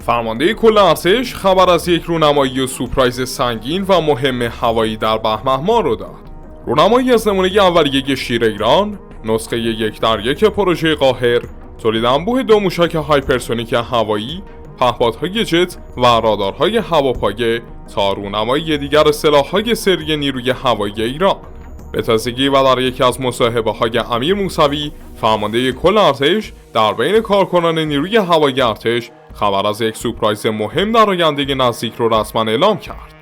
فرمانده کل ارتش خبر از یک رونمایی سورپرایز سنگین و مهم هوایی در بهمن ماه رو داد. رونمایی از نمونه اولیه شیر ایران، نسخه 1:1 پروژه قاهر، تولید انبوه 2 موشک هایپرسونیک هوایی، پهپادهای جت و رادارهای هواپایه تا رونمایی دیگر سلاح‌های سری نیروی هوایی ایران. به تازگی و در یکی از مصاحبه‌های امیر موسوی، فرمانده کل ارتش در بین کارکنان نیروی هوایی ارتش خبر از یک سورپرایز مهم در آینده نزدیک رو رسما اعلام کرد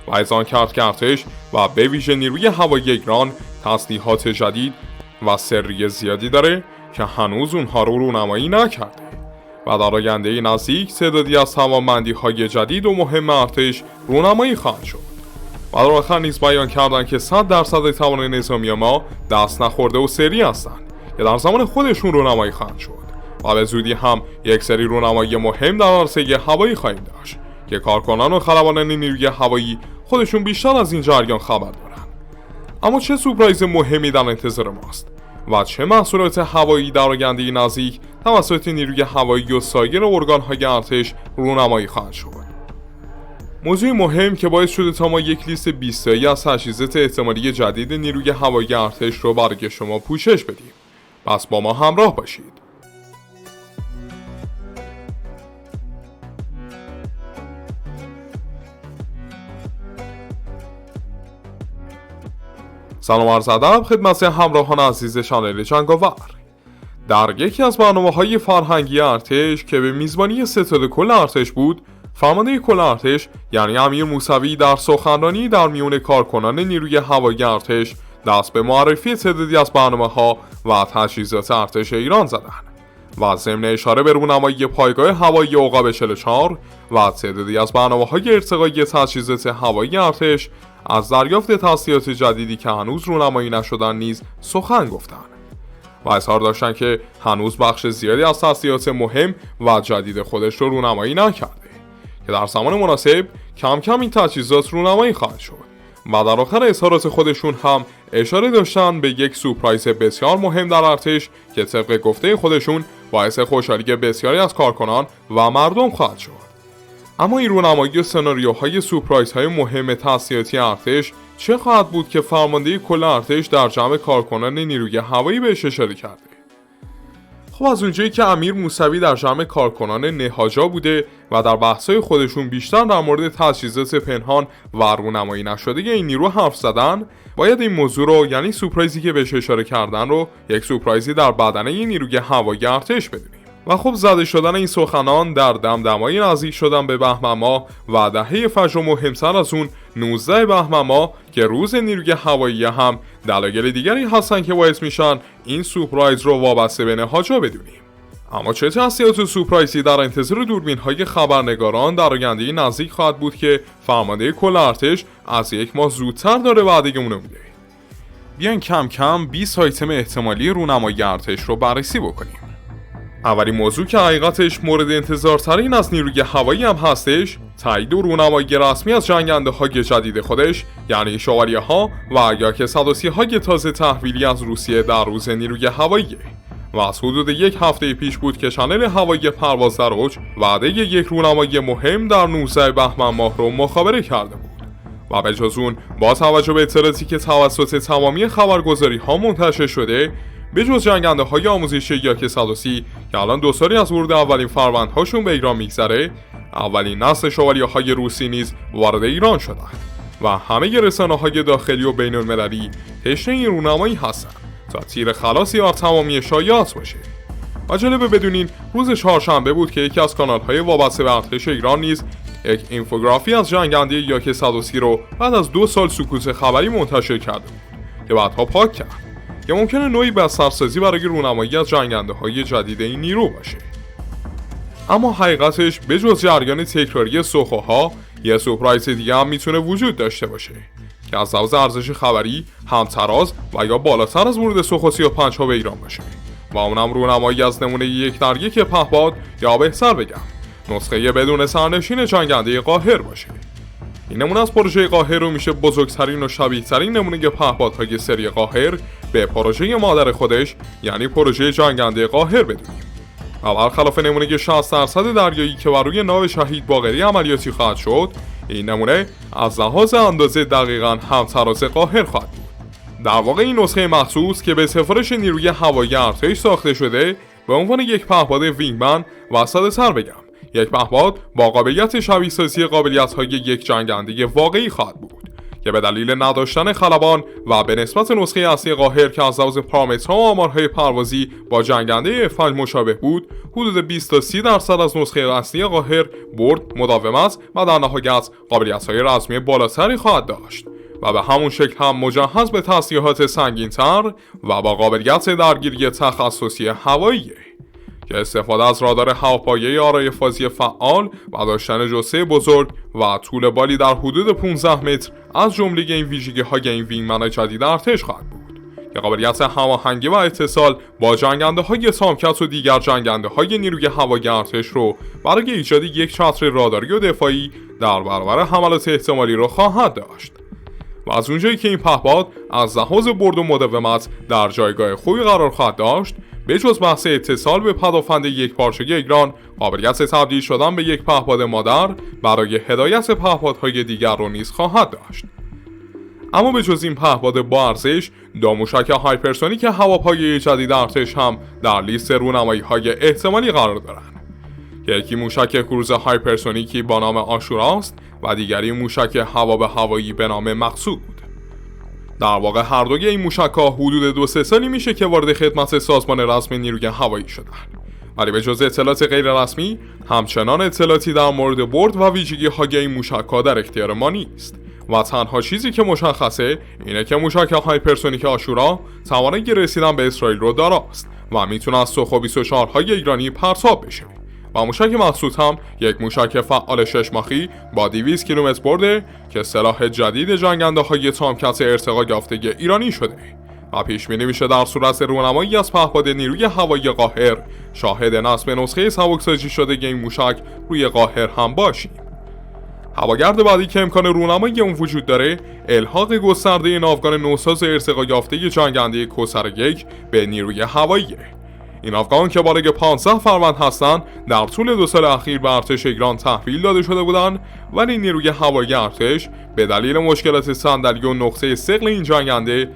و اذعان کرد که ارتش و به ویژه نیروی هوایی ایران تسلیحات جدید و سری زیادی داره که هنوز اونها رو رونمایی نکرده و در آینده نزدیک تعدادی از توانمندی‌های جدید و مهم ارتش رونمایی خواهند شد. و در آخر نیز بیان کردند که 100% توان نظامی ما دست نخورده و سری هستند که در زمان خودشون رونمایی خواهند شد و به زودی هم یک سری رونمایی مهم در عرصه هوایی خواهیم داشت که کارکنان و خلبانان نیروی هوایی خودشون بیشتر از این جریان خبر دارن. اما چه سورپرایز مهمی در انتظار ماست و چه محصولات هوایی در آینده نزدیک توسط نیروی هوایی و سایر ارگان‌های ارتش رونمایی خواهند شد؟ موضوع مهم که باعث شده تا ما یک لیست 20 تایی از تجهیزات احتمالی جدید نیروی هوایی ارتش رو برای شما پوشش بدیم. پس با ما همراه باشید. سلام عرض ادب خدمت همراهان عزیز چنل جنگاور. در یکی از برنامه‌های فرهنگی ارتش که به میزبانی ستاد کل ارتش بود، فرمانده کل ارتش یعنی امیر موسوی در سخنرانی در میون کارکنان نیروی هوایی ارتش دست به معرفی تعدادی از برنامه‌ها و تجهیزات ارتش ایران زدند و ضمن اشاره به رونمایی پایگاه هوایی عقاب 44 و تعدادی از برنامه‌های ارتقایی تجهیزات هوایی ارتش از دریافت تسلیحات جدیدی که هنوز رونمایی نشدن نیز سخن گفتند و اظهار داشتند که هنوز بخش زیادی از تسلیحات مهم و جدید خودش رو رونمایی نکرده که در زمان مناسب کم کم این تجهیزات رونمایی خواهد شد و در آخر اظهارات خودشون هم اشاره داشتن به یک سورپرایز بسیار مهم در ارتش که طبق گفته خودشون باعث خوشحالی بسیاری از کارکنان و مردم خواهد شد. اما این رونمایی و سناریوهای سورپرایزهای مهم تسلیحاتی ارتش چه خواهد بود که فرمانده کل ارتش در جمع کارکنان نیروی هوایی بهش اشاره کرده؟ خب از اونجایی که امیر موسوی در جمع کارکنان نهاجا بوده و در بحث‌های خودشون بیشتر در مورد تجهیزات پنهان و رونمایی نشده این نیرو حرف زدن، باید این موضوع رو یعنی سورپرایزی که بهش اشاره کردن رو یک سورپرایزی در بدنه نیروی هوایی ارتش بدونیم. و خب زده شدن این سخنان در دمدمای نزدیک شدن به بهمن ماه و دهه فجر و مهمتر از اون 19 بهمن ماه که روز نیروی هوایی هم دلایل دیگری هستن که باعث میشن این سورپرایز رو وابسته به نهاجا بدونیم. اما چه تسلیحات و سورپرایزی در انتظار دوربین‌های خبرنگاران در آینده نزدیک خواهد بود که فرمانده کل ارتش از یک ماه زودتر داره وعده‌مون میده؟ بیاین کم کم 20 آیتم احتمالی رونمایی ارتش رو بررسی بکنیم. اولین موضوع که حقیقتش مورد انتظارترین از نیروی هوایی هم هستش، تایید و رونمایی رسمی از جنگنده‌های جدید خودش یعنی شوالیه‌ها و یاک 130های تازه تحویلی از روسیه در روز نیروی هوایی و از حدود یک هفته پیش بود که چنل هوایی پرواز در اوج وعده یک رونمایی مهم در 19 بهمن ماه رو مخابره کرده بود و به جز اون با توجه به اطلاعاتی که توسط تمامی خبرگزاری‌ها منتشر شده، به جز جنگنده‌های آموزشی یاک 130 که الان 2 سالی از ورود اولین فروندهاشون به ایران میگذره، اولین نسل شوالیه‌های روسی نیز وارد ایران شدند و همه رسانه‌های داخلی و بین‌المللی تشنه این رونمایی هستند تا تیر خلاصی بر تمامی شایعات باشه. و جالبه بدونین روز چهارشنبه بود که یکی از کانال‌های وابسته به ارتش ایران نیز یک اینفوگرافی از جنگنده یاک 130 رو بعد از 2 سال سکوت خبری منتشر کرده بود که بعدها پاک کرد که ممکنه نوعی بسترسازی برای رونمایی از جنگنده‌های جدید این نیرو باشه. اما حقیقتش به جز جریان تکراری سخوها یه سورپرایز دیگه هم میتونه وجود داشته باشه که از لحاظ ارزش خبری همتراز و یا بالاتر از ورود سخو 35 ها به ایران باشه و اونم رونمایی از نمونه 1:1 پهپاد یا بهتر بگم نسخه بدون سرنشین جنگنده قاهر باشه. این نمونه از پروژه قاهر رو میشه بزرگترین و شبیه ترین نمونه پهپادهای سری قاهر به پروژه مادر خودش یعنی پروژه جنگنده قاهر بدونیم و برخلاف نمونه 60% دریایی که بر روی ناو شهید باقری عملیاتی خواهد شد، این نمونه از لحاظ اندازه دقیقاً همتراز قاهر خواهد بود. در واقع این نسخه مخصوص که به سفارش نیروی هوایی ارتش ساخته شده به عنوان یک پهپاد وینگمن و ساده‌تر بگم یک پهپاد با قابلیت شبیه سازی قابلیت‌های یک جنگنده واقعی خواهد بود که به دلیل نداشتن خلبان و به نسبت نسخه اصلی قاهر که از لحاظ پارامترها و آمارهای پروازی با جنگنده F5 مشابه بود، حدود 20 تا 30% از نسخه اصلی قاهر برد، مداومت و در نهایت قابلیت‌های رزمی بالاتری خواهد داشت و به همون شکل هم مجهز به تسلیحات سنگین‌تر و با قابلیت درگیری تخصصی هوایی که استفاده از رادار هواپایه آرای فازی فعال و داشتن جثه بزرگ و طول بالی در حدود 15 متر از جمله این ویژگی‌های این وینگمن جدید ارتش خواهد بود که قابلیت هماهنگی و اتصال با جنگنده‌های تامکت و دیگر جنگنده‌های نیروی هوایی ارتش رو برای ایجاد یک چتر راداری و دفاعی در برابر حملات احتمالی را خواهد داشت. و از اونجایی که این پهپاد از لحاظ برد و مداومت در جایگاه خوبی قرار خواهد داشت، به جز بحث اتصال به پدافند یک پارچه ایران، قابلیت تبدیل شدن به یک پهپاد مادر برای هدایت پهپادهای دیگر رو نیز خواهد داشت. اما به جز این پهپاد با ارزش، دو موشک هایپرسونیک هواپایه جدید ارتش هم در لیست رونمایی‌های احتمالی قرار دارند. یکی موشک کروز هایپرسونیکی با نام آشوراست و دیگری موشک هوا به هوایی به نام مقصود. در واقع هر دوی این موشک‌ها حدود 2-3 سالی میشه که وارد خدمت سازمان رسمی نیروی هوایی شدن. ولی به جز اطلاعات غیر رسمی، همچنان اطلاعاتی در مورد برد و ویژگی‌های این موشک‌ها در اختیار ما نیست. و تنها چیزی که مشخصه اینه که موشک هایپرسونیک آشورا توانایی رسیدن به اسرائیل رو داراست و میتونه از سوخو 24 های ایرانی پرتاب بشه. و موشک مقصود هم یک موشک فعال 6 ماخی با 200 کیلومتر برده که سلاح جدید جنگنده های تامکت ارتقا یافته ایرانی شده و پیش بینی میشه در صورت رونمایی از پهپاد نیروی هوایی قاهر شاهد نصب نسخه سبکسازی شده این موشک روی قاهر هم باشیم. هواگرد بعدی که امکان رونمایی اون وجود داره، الحاق گسترده ناوگان نوساز ارتقا یافته جنگنده کوثر 1 به نیروی هواییه. این افغان که بالای 15 فروند هستند در طول 2 سال اخیر به ارتش ایران تحویل داده شده بودند، ولی نیروی هوایی ارتش به دلیل مشکلات صندلی و نقطه ثقل این جنگنده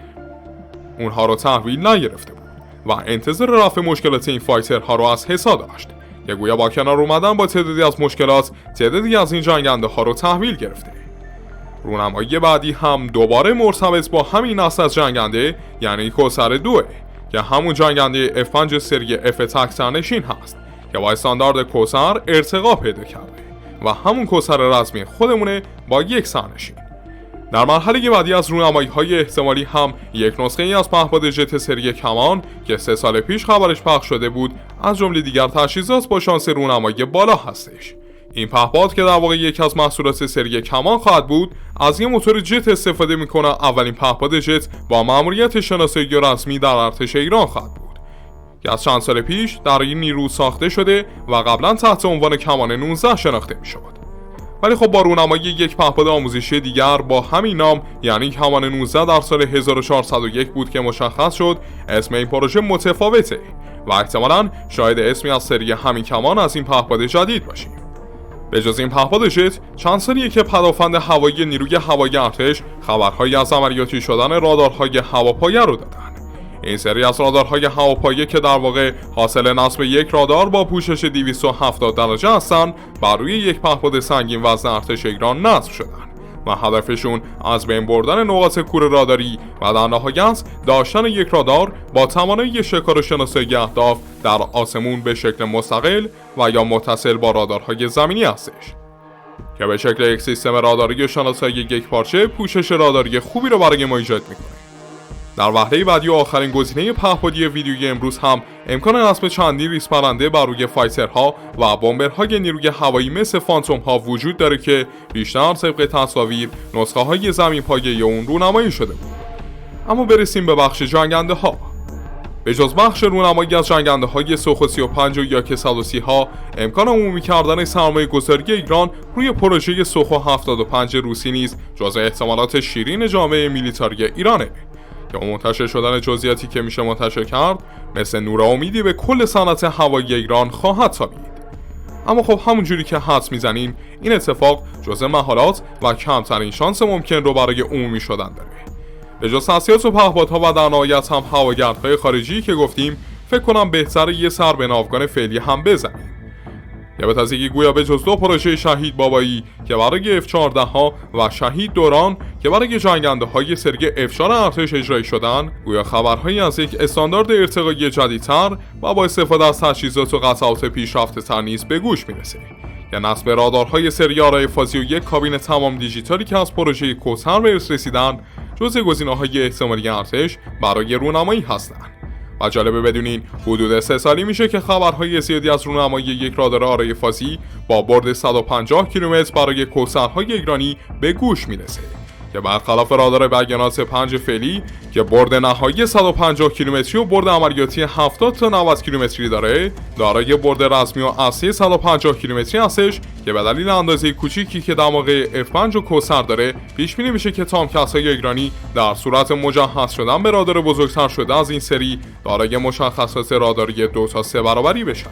اونها رو تحویل نگرفته بود و انتظار رفع مشکلات این فایترها رو از حسا داشت که گویا با کنار اومدن با تعدادی از مشکلات تعدادی از این جنگنده ها رو تحویل گرفته. رونمایی بعدی هم دوباره مرتبط با همین نسل از جنگنده یعنی کوثر 2 که همون جنگنده F5 سری F تک سرنشین هست که با استاندارد کوثر ارتقا پیدا کرده و همون کوثر رزمی خودمونه با 1 سرنشین. در مرحله بعدی از رونمایی‌های احتمالی هم یک نسخه ای از پهپاد جت سری کمان که 3 سال پیش خبرش پخش شده بود از جمله دیگر تجهیزات با شانس رونمایی بالا هستش. این پهپاد که در واقع یکی از محصولات سری کمان خواهد بود، از یک موتور جت استفاده میکنه. اولین پهپاد جت با مأموریت شناسایی رسمی در ارتش ایران خواهد بود که از چند سال پیش در این نیرو ساخته شده و قبلا تحت عنوان کمان 19 شناخته میشد. ولی خب با رونمایی یک پهپاد آموزشی دیگر با همین نام یعنی کمان 19 در سال 1401 بود که مشخص شد اسم این پروژه متفاوته و احتمالاً شاید اسمی از سری همین کمان از این پهپاد جدید باشیم. به جز این پهپاد جت، چند سالیه که پدافند هوایی نیروی هوایی ارتش خبرهایی از عملیاتی شدن رادارهای هواپایه رو دادن. این سری از رادارهای هواپایه که در واقع حاصل نصب یک رادار با پوشش 270 درجه هستن، بر روی یک پهپاد سنگین وزن ارتش ایران نصب شدن و هدفشون از بین بردن نقاط کور راداری و در نهایت داشتن یک رادار با توانایی شکار و شناسایی اهداف در آسمون به شکل مستقل و یا متصل با رادارهای زمینی هستش که به شکل یک سیستم راداری و شناسایی یک پارچه پوشش راداری خوبی رو برای ما ایجاد میکنه. در وهله بعدی و آخرین گزینه پهپادی ویدیویی امروز هم امکان نصب چندین ریز پرنده بر روی فایترها و بمبرهای نیروی هوایی مثل فانتوم ها وجود داره که بیشتر طبق تصاویر نسخه های زمین پایه اون رونمایی شده بود. اما برسیم به بخش جنگنده ها. به جز بخش رونمایی از جنگنده های سوخو 35 و یاک 130 ها، امکان عمومی کردن سرمایه گذاری ایران روی پروژه سوخو 75 روسی نیز جزء احتمالات شیرین جامعه میلیتاری ایرانه که منتشر شدن جزئیاتی که میشه منتشر کرد مثل نور امیدی به کل صنعت هوایی ایران خواهد تابید. اما خب همونجوری که حدس میزنیم این اتفاق جزء محالات و کمترین شانس ممکن رو برای عمومی شدن داره. به جز تسهیلات و پهپادها و در نهایت هم هواگردهای خارجی که گفتیم، فکر کنم بهتره یه سر به ناوگان فعلی هم بزنیم. یابت از اینکه گویا به جز 2 پروژه شهید بابایی که برای F-14 ها و شهید دوران که برای جنگنده های سری F-4 ارتش اجرایی شدن، گویا خبرهایی از یک استاندارد ارتقایی جدیدتر و با استفاده از تجهیزات و قطعات پیشرفته تر نیز به گوش میرسه. یا نصب رادارهای سری آرای فازی و یک کابین تمام دیجیتالی که از پروژه کوثر به ارث رسیدن جزء گزینه‌های احتمالی ارتش برای رونمایی هستند. و جالبه بدونین حدود 3 سالی میشه که خبرهای زیادی از رونمایی یک رادار آرای فازی با برد 150 کیلومتر برای کوثرهای ایرانی به گوش میرسه که برخلاف رادار بیانات 5 فعلی که برد نهایی 150 کیلومتری و برد عملیاتی 70 تا 90 کیلومتری داره، دارای برد رسمی و اصلی 150 کیلومتری هستش که به دلیل اندازه کوچیکی که دماغه F5 و کوثر داره پیش بینی میشه که تامکس‌های ایرانی در صورت مجهز شدن به رادار بزرگتر شده از این سری دارای مشخصات راداری 2 تا 3 برابری بشن.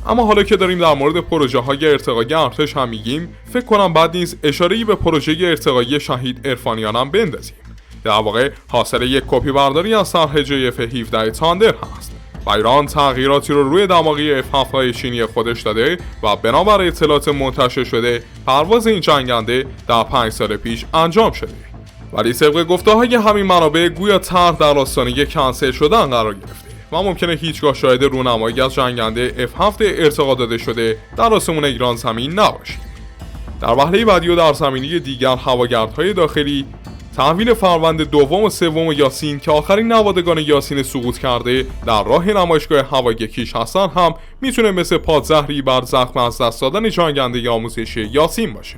اما حالا که داریم در مورد پروژه های ارتقایی ارتش هم میگیم، فکر کنم بعد نیز اشاره‌ای به پروژه ارتقایی شهید عرفانیان هم بندازیم. در واقع حاصل یک کپی برداری از طرح F-17 تاندر هست و ایران تغییراتی رو روی دماغی F-7 چینی خودش داده و بنابر اطلاعات منتشر شده پرواز این جنگنده در 5 سال پیش انجام شده. ولی طبق گفته‌های همین منابع گویا طرح در آستانه کنسل شدن قرار گرفته و ممکنه هیچگاه شاهد رونمایی از جنگنده F-7 ارتقا داده شده در آسمون ایران زمین نباشیم. در وهله بعدی و در زمینه دیگر هواگردهای داخلی، تحویل فروند دوم و سوم یاسین که آخرین نوادگان یاسین سقوط کرده در راه نمایشگاه هوایی کیش هستن هم میتونه مثل پادزهری بر زخم از دست دادن جنگنده آموزشی یاسین باشه.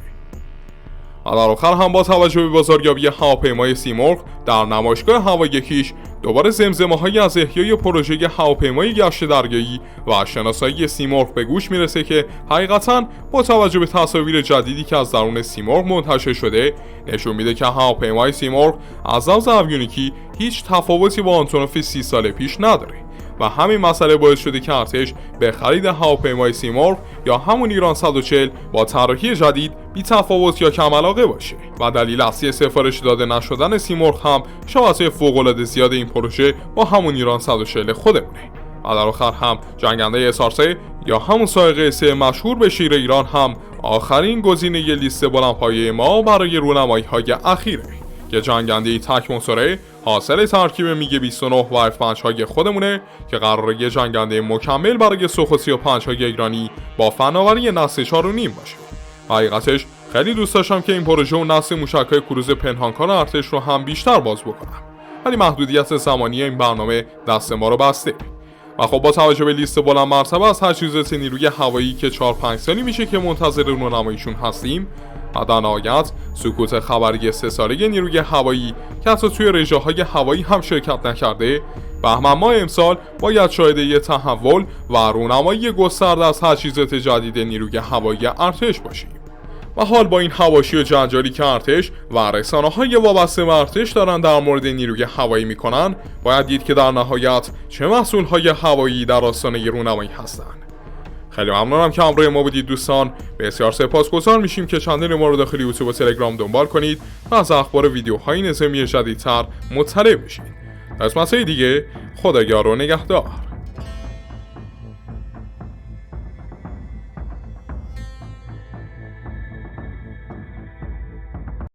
و در آخر هم با توجه به بازاریابی هواپیمای سیمرغ در نمایشگاه هوایی کیش، دوباره زمزمه‌هایی از احیای پروژه هواپیمای گشت دریایی و شناسایی سیمرغ به گوش میرسه که حقیقتاً با توجه به تصاویر جدیدی که از درون سیمرغ منتشر شده نشون میده که هواپیمای سیمرغ از لحاظ اویونیکی هیچ تفاوتی با آنتونوف 30 سال پیش نداره و همین مسئله باعث شده که ارتش به خرید هواپیمای سیمرغ یا همون ایران 140 با طراحی جدید بی تفاوت یا کم علاقه باشه و دلیل اصلی سفارش داده نشدن سیمرغ هم شباهت فوق‌العاده زیاد این پروژه با همون ایران 140 خودمونه. و در آخر هم جنگنده SR3 یا همون سایقه 3 مشهور به شیر ایران هم آخرین گزینه لیست بلندپایه ما برای رونمایی‌های اخیره که جنگنده تک موتوره حاصل ترکیب میگ 29 و F5 های خودمونه که قراره یه جنگنده مکمل برای سوخو 35 های ایرانی با فناوری نسل 4.5 باشه. حقیقتش خیلی دوست داشتم که این پروژه و نسل موشک‌های کروز پنهانکار ارتش رو هم بیشتر باز بکنم، ولی محدودیت زمانی این برنامه دست ما رو بسته. و خب با توجه به لیست بلند مرتبه از تجهیزات نیروی هوایی که 4-5 سالی میشه که منتظر رونماییشون هستیم و در نهایت سکوت خبری 3 ساله نیروی هوایی که حتی توی رژه‌های هوایی هم شرکت نکرده، بهمن ماه امسال باید شاهد یه تحول و رونمایی گسترده از تجهیزات جدید نیروی هوایی ارتش باشیم. و حال با این حواشی و جنجالی که ارتش و رسانه‌های وابسته به ارتش دارن در مورد نیروی هوایی میکنن، باید دید که در نهایت چه محصول‌های هوایی در آستانه رونمایی هستن. خیلی ممنونم که همراه ما بودید دوستان. بسیار سپاسگزار میشیم که چنل ما رو داخل یوتیوب و تلگرام دنبال کنید و از اخبار ویدیوهای نظامی جدیدتر مطلع بشید. تا قسمت‌های دیگه، خداگار و نگهدار.